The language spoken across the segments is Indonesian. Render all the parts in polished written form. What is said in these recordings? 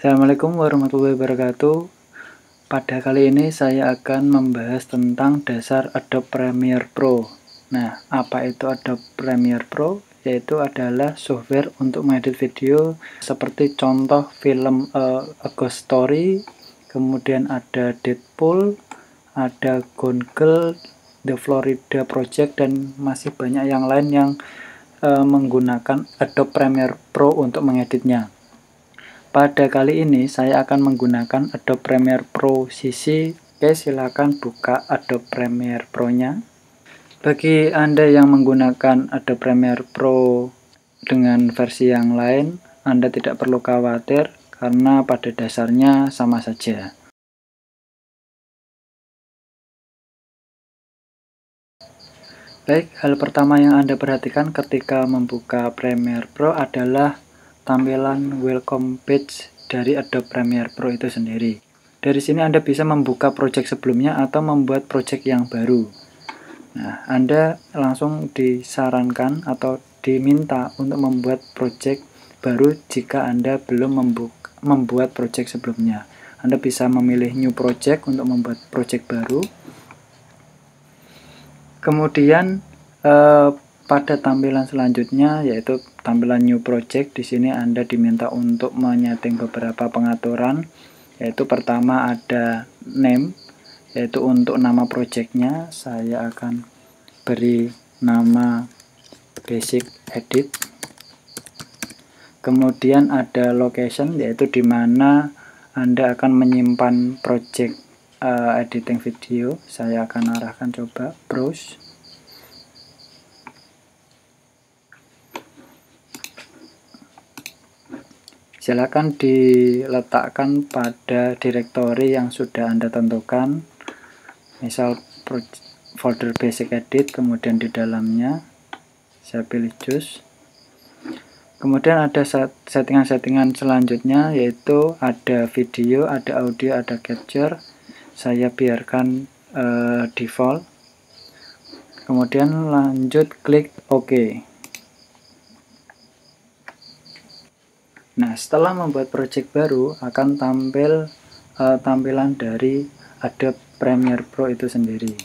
Assalamualaikum warahmatullahi wabarakatuh. Pada kali ini saya akan membahas tentang dasar Adobe Premiere Pro. Nah, apa itu Adobe Premiere Pro? Yaitu adalah software untuk mengedit video seperti contoh film A Ghost Story, kemudian ada Deadpool, ada Gone Girl, The Florida Project, dan masih banyak yang lain yang menggunakan Adobe Premiere Pro untuk mengeditnya. Pada kali ini saya akan menggunakan Adobe Premiere Pro CC. Oke, silakan buka Adobe Premiere Pro-nya. Bagi Anda yang menggunakan Adobe Premiere Pro dengan versi yang lain, Anda tidak perlu khawatir karena pada dasarnya sama saja. Baik, hal pertama yang Anda perhatikan ketika membuka Premiere Pro adalah tampilan welcome page dari Adobe Premiere Pro itu sendiri. Dari sini Anda bisa membuka project sebelumnya atau membuat project yang baru. Nah, Anda langsung disarankan atau diminta untuk membuat project baru jika Anda belum membuat project sebelumnya. Anda bisa memilih new project untuk membuat project baru. Kemudian pada tampilan selanjutnya yaitu tampilan new project, di sini Anda diminta untuk menyeting beberapa pengaturan, yaitu pertama ada name, yaitu untuk nama projectnya saya akan beri nama basic edit. Kemudian ada location, yaitu di mana Anda akan menyimpan project editing video. Saya akan arahkan coba browse. Silakan diletakkan pada direktori yang sudah Anda tentukan, misal folder basic edit, kemudian di dalamnya saya pilih choose. Kemudian ada settingan-settingan selanjutnya, yaitu ada video, ada audio, ada capture. Saya biarkan default. Kemudian lanjut klik OK. Nah, setelah membuat project baru akan tampil tampilan dari Adobe Premiere Pro itu sendiri.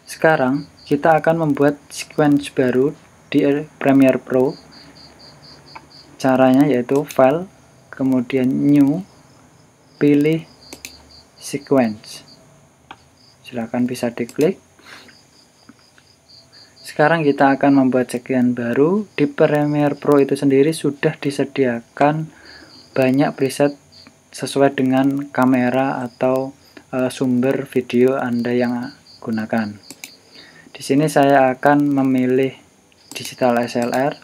Sekarang kita akan membuat sequence baru di Premiere Pro. Caranya yaitu file, kemudian new, pilih sequence. Silakan bisa diklik. Sekarang kita akan membuat sequence baru. Di Premiere Pro itu sendiri sudah disediakan banyak preset sesuai dengan kamera atau sumber video Anda yang gunakan. Di sini saya akan memilih digital SLR.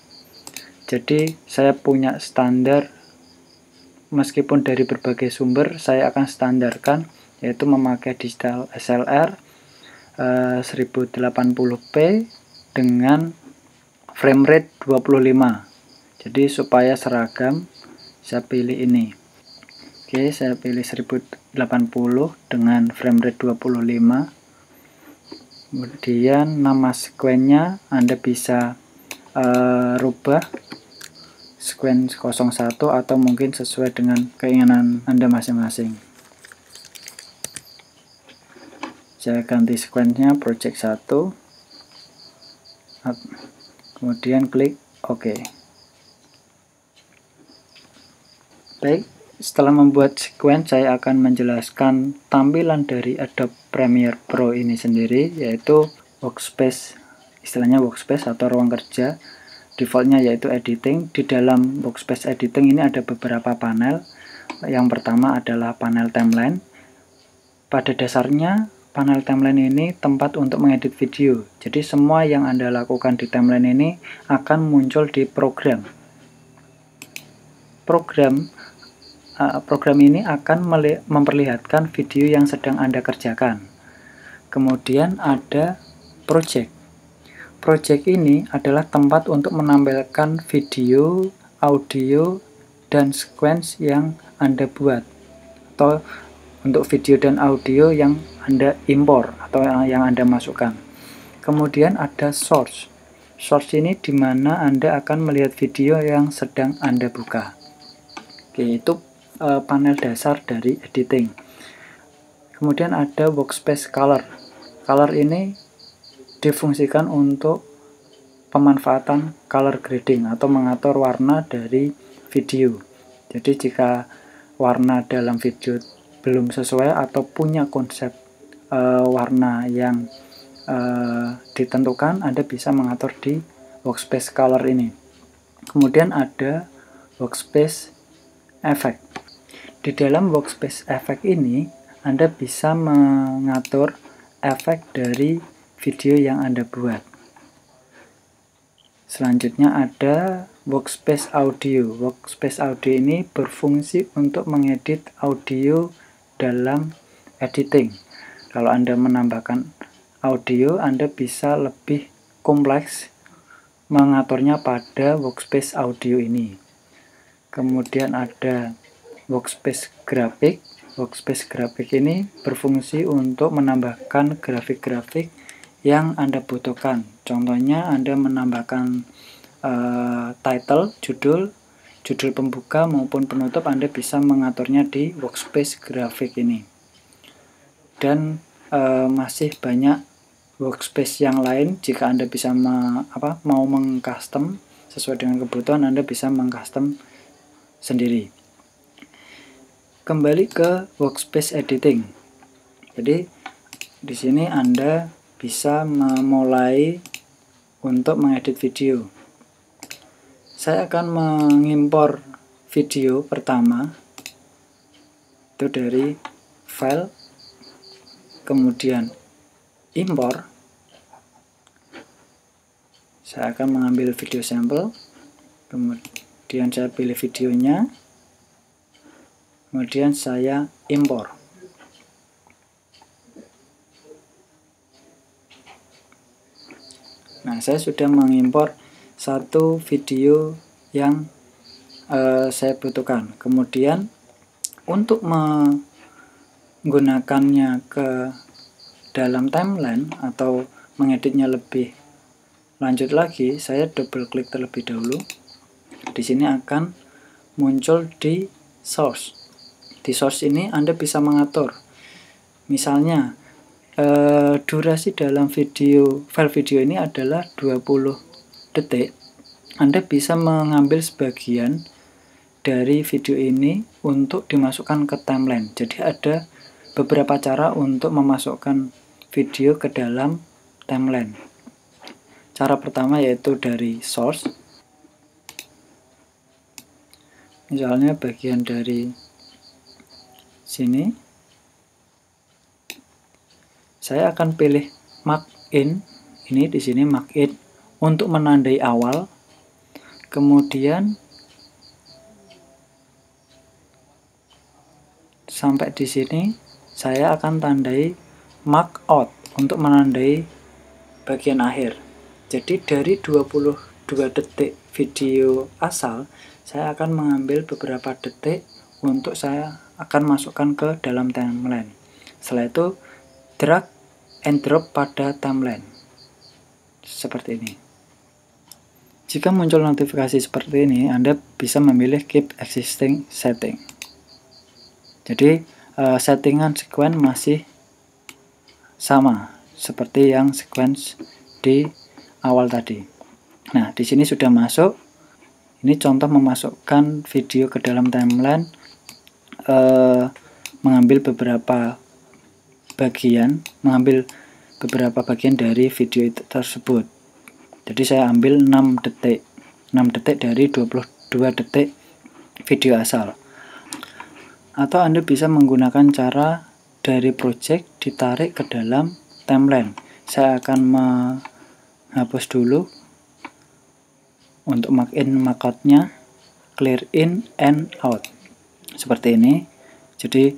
Jadi saya punya standar, meskipun dari berbagai sumber saya akan standarkan, yaitu memakai digital SLR 1080p dengan frame rate 25. Jadi supaya seragam, saya pilih ini. Oke, saya pilih 1080 dengan frame rate 25. Kemudian nama sequence-nya Anda bisa rubah sequence 01 atau mungkin sesuai dengan keinginan Anda masing-masing. Saya ganti sequence-nya project 1. Kemudian klik OK. Baik, setelah membuat sequence saya akan menjelaskan tampilan dari Adobe Premiere Pro ini sendiri, yaitu workspace, istilahnya workspace atau ruang kerja. Defaultnya yaitu editing. Di dalam workspace editing ini ada beberapa panel. Yang pertama adalah panel timeline. Pada dasarnya panel timeline ini tempat untuk mengedit video. Jadi semua yang Anda lakukan di timeline ini akan muncul di program. Program ini akan memperlihatkan video yang sedang Anda kerjakan. Kemudian ada project. Project ini adalah tempat untuk menampilkan video, audio, dan sequence yang Anda buat, atau untuk video dan audio yang Anda impor atau yang Anda masukkan. Kemudian ada source. Source ini di mana Anda akan melihat video yang sedang Anda buka. Oke, itu panel dasar dari editing. Kemudian ada workspace color. Color ini difungsikan untuk pemanfaatan color grading atau mengatur warna dari video. Jadi jika warna dalam video belum sesuai atau punya konsep warna yang ditentukan, Anda bisa mengatur di workspace color ini. Kemudian ada workspace effect. Di dalam workspace effect ini Anda bisa mengatur efek dari video yang Anda buat. Selanjutnya ada workspace audio. Workspace audio ini berfungsi untuk mengedit audio dalam editing. Kalau Anda menambahkan audio, Anda bisa lebih kompleks mengaturnya pada workspace audio ini. Kemudian ada workspace grafik. Workspace grafik ini berfungsi untuk menambahkan grafik-grafik yang Anda butuhkan. Contohnya Anda menambahkan title, judul pembuka maupun penutup, Anda bisa mengaturnya di workspace grafik ini. Dan masih banyak workspace yang lain. Jika Anda bisa mau mengcustom sesuai dengan kebutuhan, Anda bisa mengcustom sendiri. Kembali ke workspace editing. Jadi di sini Anda bisa memulai untuk mengedit video. Saya akan mengimpor video pertama itu dari file, kemudian impor. Saya akan mengambil video sampel, kemudian saya pilih videonya, kemudian saya impor. Nah, saya sudah mengimpor satu video yang saya butuhkan. Kemudian untuk menggunakannya ke dalam timeline atau mengeditnya lebih lanjut lagi, saya double klik terlebih dahulu. Di sini akan muncul di source. Di source ini Anda bisa mengatur, misalnya durasi dalam file video ini adalah 20 detik. Anda bisa mengambil sebagian dari video ini untuk dimasukkan ke timeline. Jadi ada beberapa cara untuk memasukkan video ke dalam timeline. Cara pertama yaitu dari source. Misalnya bagian dari sini, saya akan pilih mark in. Ini di sini mark in untuk menandai awal. Kemudian sampai di sini saya akan tandai mark out untuk menandai bagian akhir. Jadi dari 22 detik video asal, saya akan mengambil beberapa detik untuk saya akan masukkan ke dalam timeline. Setelah itu drag and drop pada timeline seperti ini. Jika muncul notifikasi seperti ini, Anda bisa memilih keep existing setting. Jadi settingan sequence masih sama seperti yang sequence di awal tadi. Nah, di sini sudah masuk. Ini contoh memasukkan video ke dalam timeline, mengambil beberapa bagian dari video tersebut. Jadi saya ambil 6 detik dari 22 detik video asal. Atau Anda bisa menggunakan cara dari project ditarik ke dalam timeline. Saya akan menghapus dulu untuk mark in mark out-nya, clear in and out. Seperti ini. Jadi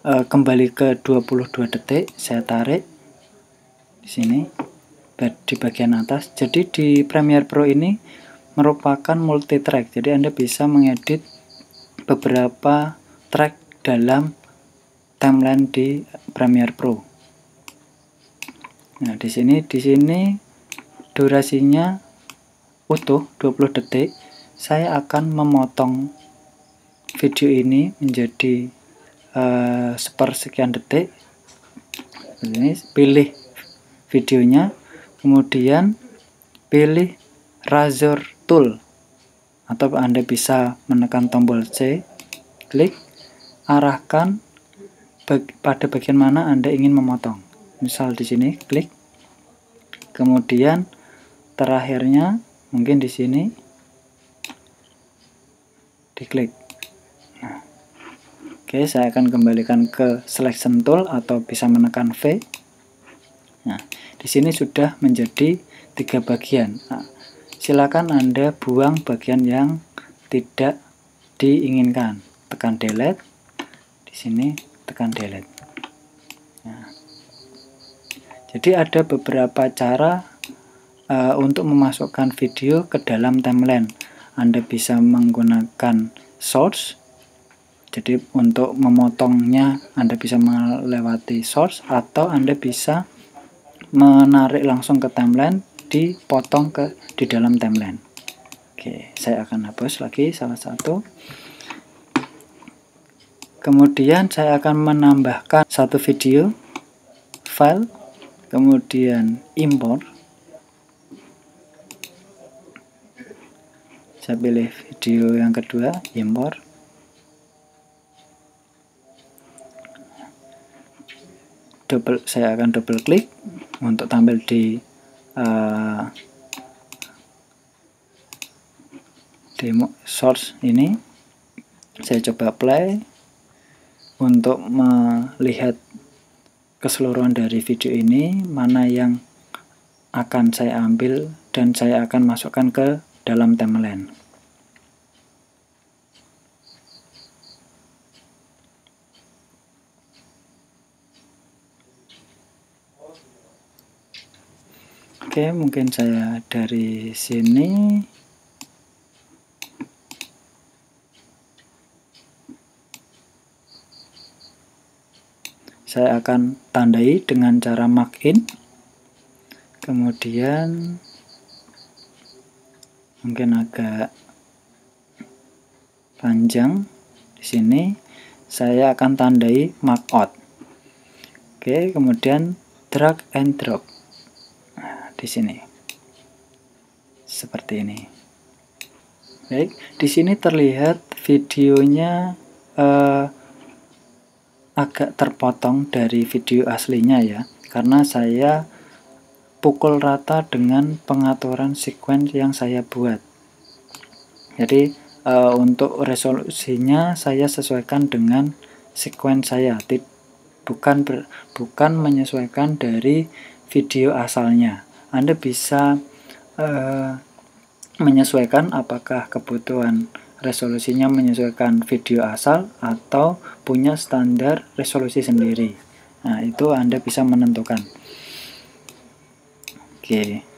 kembali ke 22 detik, saya tarik di sini di bagian atas. Jadi di Premiere Pro ini merupakan multi track. Jadi Anda bisa mengedit beberapa track dalam timeline di Premiere Pro. Nah, di sini durasinya utuh 20 detik. Saya akan memotong video ini menjadi sepersekian detik. Ini pilih videonya, kemudian pilih razor tool, atau Anda bisa menekan tombol C, klik, arahkan pada bagian mana Anda ingin memotong. Misal di sini, klik, kemudian terakhirnya mungkin di sini, diklik. Nah, oke, saya akan kembalikan ke selection tool atau bisa menekan V. Nah, di sini sudah menjadi 3 bagian. Nah, silakan Anda buang bagian yang tidak diinginkan. Tekan delete. Di sini tekan delete. Nah, jadi ada beberapa cara untuk memasukkan video ke dalam timeline. Anda bisa menggunakan source. Jadi untuk memotongnya Anda bisa melewati source, atau Anda bisa menarik langsung ke timeline, dipotong di dalam timeline. Oke, saya akan hapus lagi salah satu. Kemudian saya akan menambahkan satu video, file, kemudian import. Saya pilih video yang kedua, import. Saya akan double klik untuk tampil di demo source ini. Saya coba play untuk melihat keseluruhan dari video ini, mana yang akan saya ambil dan saya akan masukkan ke dalam timeline. Oke, mungkin saya dari sini. Saya akan tandai dengan cara mark in. Kemudian mungkin agak panjang di sini. Saya akan tandai mark out. Oke, kemudian drag and drop. Di sini seperti ini. Baik, di sini terlihat videonya agak terpotong dari video aslinya ya, karena saya pukul rata dengan pengaturan sequence yang saya buat. Jadi untuk resolusinya saya sesuaikan dengan sequence saya, bukan menyesuaikan dari video asalnya. Anda bisa menyesuaikan apakah kebutuhan resolusinya menyesuaikan video asal atau punya standar resolusi sendiri. Nah, itu Anda bisa menentukan. Oke.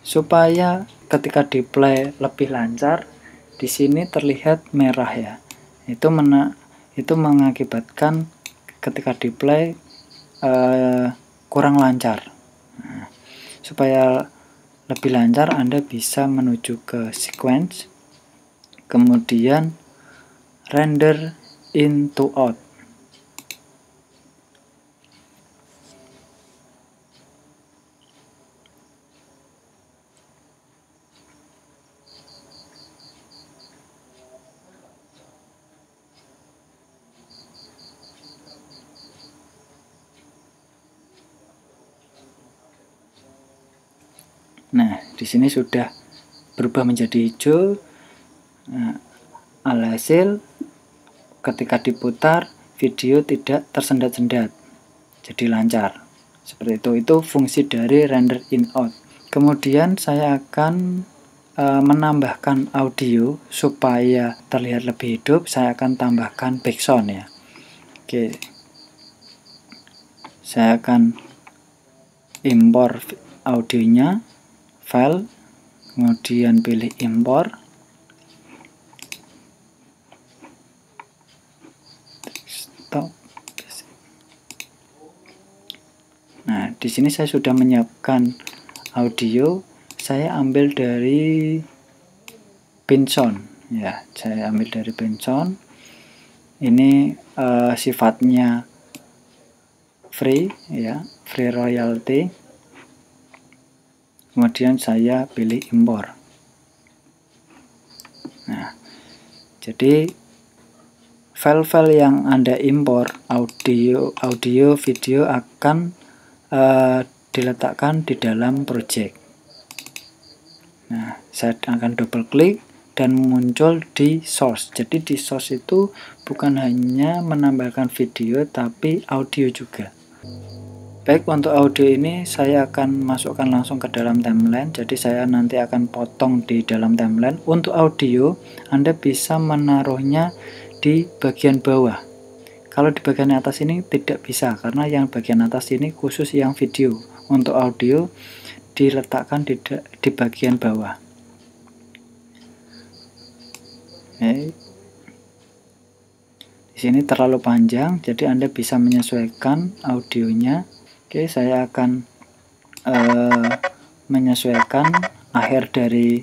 Supaya ketika di play lebih lancar, di sini terlihat merah ya. Itu mengakibatkan ketika di play kurang lancar. Nah, supaya lebih lancar, Anda bisa menuju ke sequence, kemudian render in to out. Nah, di sini sudah berubah menjadi hijau. Nah, alhasil ketika diputar video tidak tersendat-sendat, jadi lancar. Seperti itu. Itu fungsi dari render in out. Kemudian saya akan menambahkan audio supaya terlihat lebih hidup. Saya akan tambahkan background ya. Oke. Saya akan import audionya, file, kemudian pilih import. Stop. Nah, di sini saya sudah menyiapkan audio. Saya ambil dari pinch-on ya, saya ambil dari pinch-on. Ini sifatnya free ya, free royalty. Kemudian saya pilih impor. Nah, jadi file-file yang Anda impor, audio, video akan diletakkan di dalam project. Nah, saya akan double klik dan muncul di source. Jadi di source itu bukan hanya menambahkan video tapi audio juga. Baik, untuk audio ini saya akan masukkan langsung ke dalam timeline. Jadi saya nanti akan potong di dalam timeline. Untuk audio, Anda bisa menaruhnya di bagian bawah. Kalau di bagian atas ini tidak bisa, karena yang bagian atas ini khusus yang video. Untuk audio diletakkan di bagian bawah. Oke. Di sini terlalu panjang, jadi Anda bisa menyesuaikan audionya. Oke, saya akan menyesuaikan akhir dari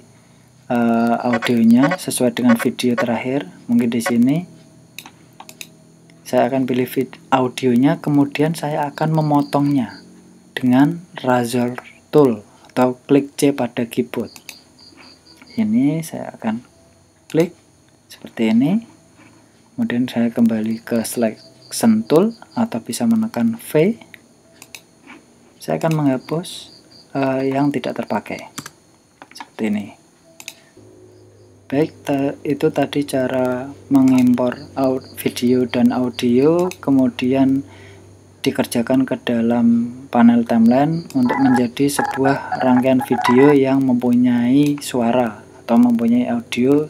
audionya sesuai dengan video terakhir. Mungkin di sini saya akan pilih audionya, kemudian saya akan memotongnya dengan razor tool atau klik C pada keyboard. Ini saya akan klik seperti ini, kemudian saya kembali ke selection tool atau bisa menekan V. Saya akan menghapus yang tidak terpakai seperti ini. Baik, itu tadi cara mengimpor video dan audio, kemudian dikerjakan ke dalam panel timeline untuk menjadi sebuah rangkaian video yang mempunyai suara atau mempunyai audio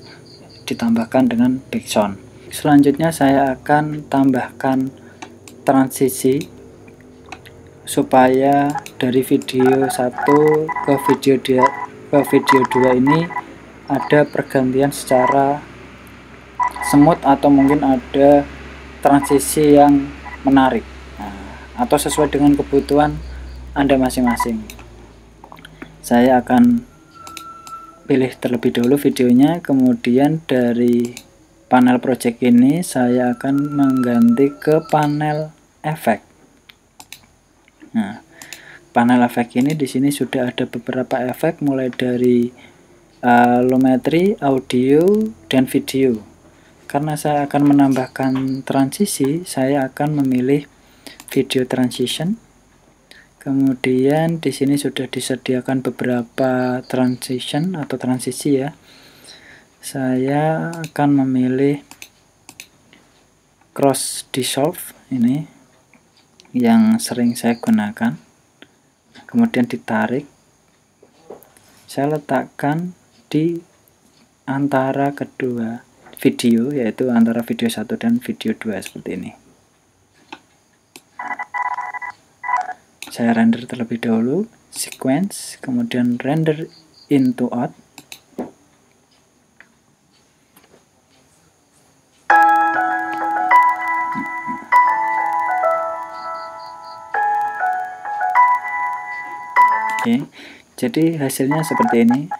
ditambahkan dengan background. Selanjutnya saya akan tambahkan transisi supaya dari video 1 ke video 2 ini ada pergantian secara smooth atau mungkin ada transisi yang menarik, atau sesuai dengan kebutuhan Anda masing-masing. Saya akan pilih terlebih dahulu videonya, kemudian dari panel project ini saya akan mengganti ke panel efek. Nah, panel efek ini di sini sudah ada beberapa efek mulai dari lumetri, audio, dan video. Karena saya akan menambahkan transisi, saya akan memilih video transition. Kemudian di sini sudah disediakan beberapa transition atau transisi ya. Saya akan memilih cross dissolve, ini yang sering saya gunakan. Kemudian ditarik, saya letakkan di antara kedua video, yaitu antara video 1 dan video 2 seperti ini. Saya render terlebih dahulu, sequence, kemudian render into out. Oke, jadi hasilnya seperti ini.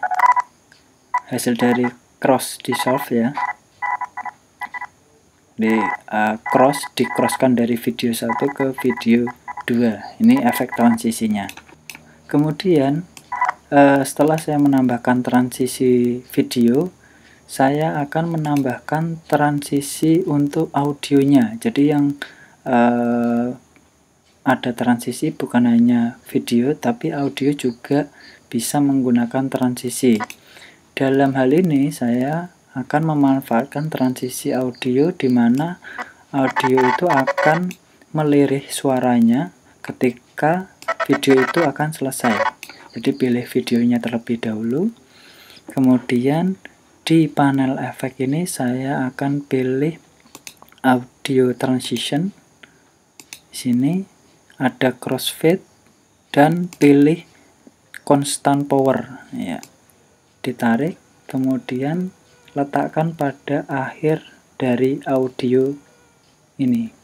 Hasil dari cross dissolve ya, di-crosskan dari video 1 ke video 2. Ini efek transisinya. Kemudian setelah saya menambahkan transisi video, saya akan menambahkan transisi untuk audionya. Jadi yang ada transisi bukan hanya video tapi audio juga bisa menggunakan transisi. Dalam hal ini saya akan memanfaatkan transisi audio, di mana audio itu akan melirih suaranya ketika video itu akan selesai. Jadi pilih videonya terlebih dahulu, kemudian di panel efek ini saya akan pilih audio transition. Di sini ada crossfade dan pilih constant power ya. Ditarik, kemudian letakkan pada akhir dari audio ini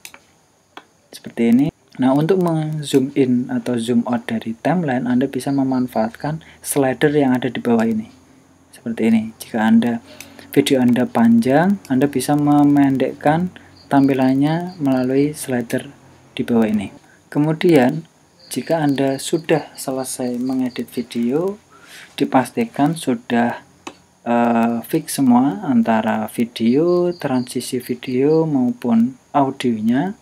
seperti ini. Nah, untuk zoom in atau zoom out dari timeline, Anda bisa memanfaatkan slider yang ada di bawah ini seperti ini. Jika Anda video Anda panjang, Anda bisa memendekkan tampilannya melalui slider di bawah ini. Kemudian, jika Anda sudah selesai mengedit video, dipastikan sudah fix semua antara video, transisi video maupun audionya.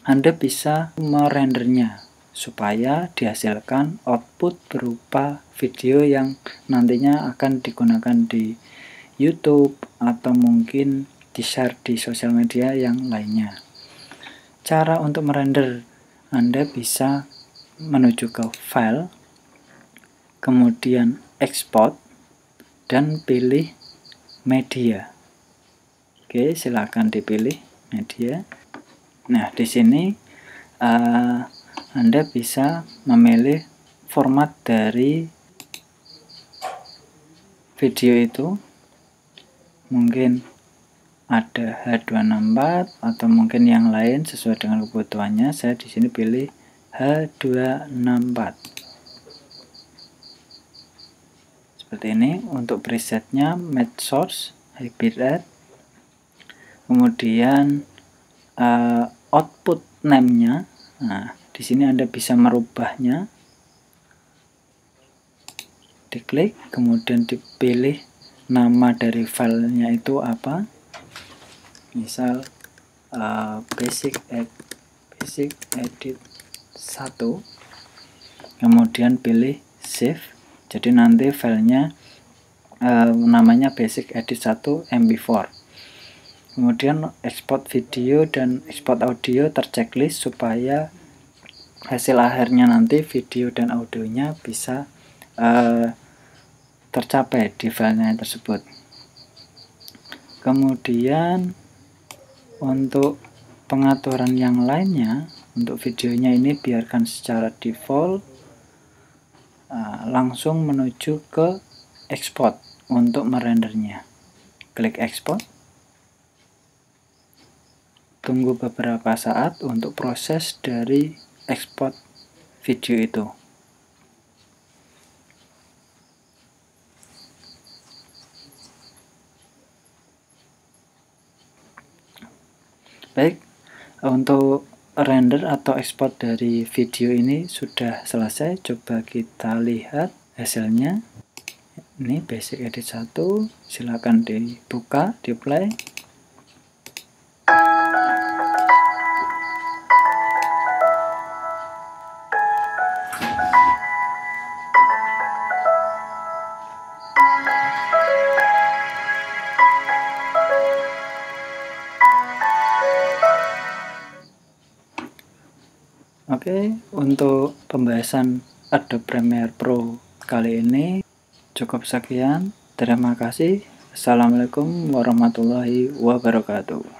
Anda bisa merendernya supaya dihasilkan output berupa video yang nantinya akan digunakan di YouTube atau mungkin di-share di sosial media yang lainnya. Cara untuk merender, Anda bisa menuju ke file, kemudian export, dan pilih media. Oke, silakan dipilih media. Nah, di sini Anda bisa memilih format dari video itu. Mungkin ada H264 atau mungkin yang lain sesuai dengan kebutuhannya. Saya di sini pilih H264. Seperti ini. Untuk presetnya match source, high bitrate. Kemudian output name-nya. Nah, di sini Anda bisa merubahnya. Diklik, kemudian dipilih nama dari filenya itu apa. Misal basic edit 1. Kemudian pilih save. Jadi nanti filenya namanya basic edit 1 MP4. Kemudian export video dan export audio terchecklist supaya hasil akhirnya nanti video dan audionya bisa tercapai di filenya tersebut. Kemudian untuk pengaturan yang lainnya, untuk videonya ini biarkan secara default, langsung menuju ke export untuk merendernya. Klik export. Tunggu beberapa saat untuk proses dari ekspor video itu. Baik, untuk render atau ekspor dari video ini sudah selesai. Coba kita lihat hasilnya. Ini basic edit 1, silakan dibuka, di play. Oke, untuk pembahasan Adobe Premiere Pro kali ini cukup sekian. Terima kasih. Assalamualaikum warahmatullahi wabarakatuh.